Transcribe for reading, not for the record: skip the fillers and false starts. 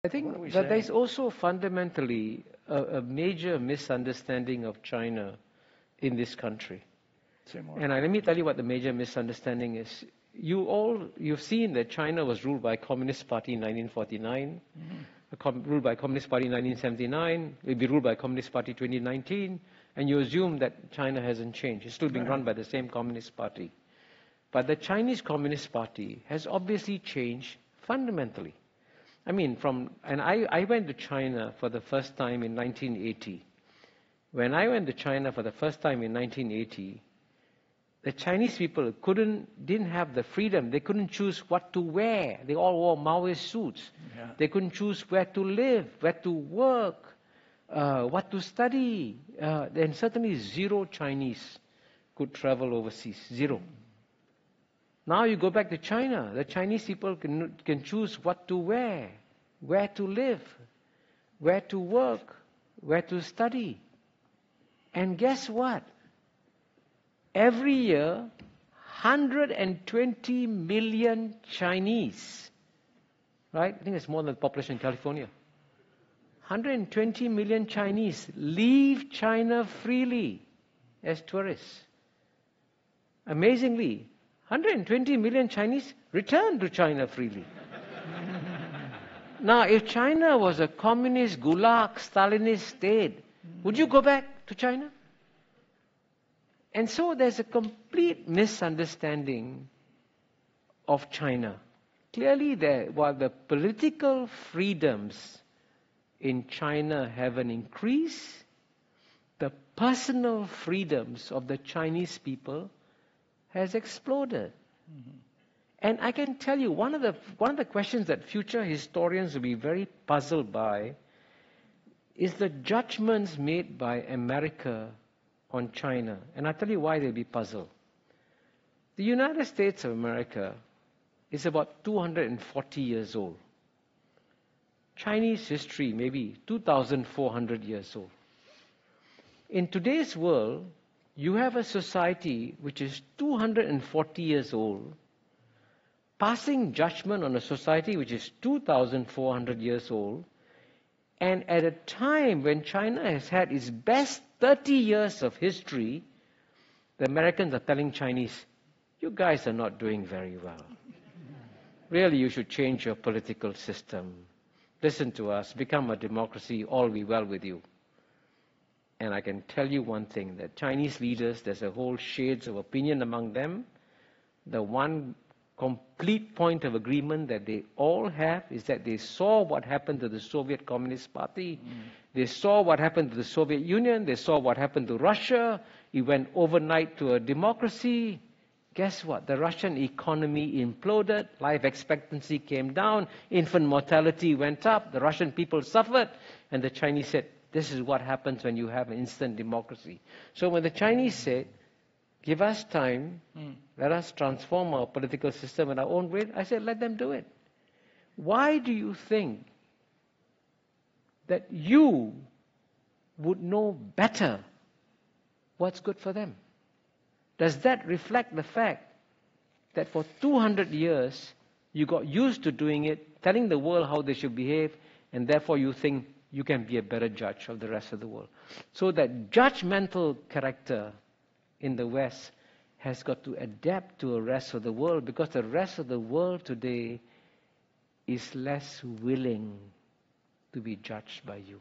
I think that there's also fundamentally a major misunderstanding of China in this country. And let me tell you what the major misunderstanding is. You've seen that China was ruled by Communist Party in 1949, ruled by Communist Party in 1979, will be ruled by Communist Party 2019, and you assume that China hasn't changed. It's still being run by the same Communist Party. But the Chinese Communist Party has obviously changed fundamentally. I mean, I went to China for the first time in 1980. When I went to China for the first time in 1980, the Chinese people didn't have the freedom. They couldn't choose what to wear. They all wore Maoist suits. Yeah. They couldn't choose where to live, where to work, what to study. And certainly zero Chinese could travel overseas. Zero. Now you go back to China. The Chinese people can choose what to wear, where to live, where to work, where to study. And guess what? Every year, 120 million Chinese, right? I think it's more than the population in California. 120 million Chinese leave China freely as tourists. Amazingly, 120 million Chinese return to China freely. Now, if China was a communist, gulag, Stalinist state, would you go back to China? And so there's a complete misunderstanding of China. Clearly, while the political freedoms in China haven't increased, the personal freedoms of the Chinese people has exploded. Mm-hmm. And I can tell you, one of the questions that future historians will be very puzzled by is the judgments made by America on China. And I'll tell you why they'll be puzzled. The United States of America is about 240 years old. Chinese history maybe 2,400 years old. In today's world, you have a society which is 240 years old, passing judgment on a society which is 2,400 years old, and at a time when China has had its best 30 years of history, the Americans are telling Chinese, you guys are not doing very well. Really, you should change your political system. Listen to us, become a democracy, all will be well with you. And I can tell you one thing, that Chinese leaders, there's a whole shades of opinion among them. The one complete point of agreement that they all have is that they saw what happened to the Soviet Communist Party. They saw what happened to the Soviet Union. They saw what happened to Russia. It went overnight to a democracy. Guess what? The Russian economy imploded. Life expectancy came down. Infant mortality went up. The Russian people suffered. And the Chinese said, this is what happens when you have an instant democracy. So when the Chinese said, give us time, let us transform our political system in our own way, I said, let them do it. Why do you think that you would know better what's good for them? Does that reflect the fact that for 200 years you got used to doing it, telling the world how they should behave, and therefore you think you can be a better judge of the rest of the world? So that judgmental character in the West has got to adapt to the rest of the world, because the rest of the world today is less willing to be judged by you.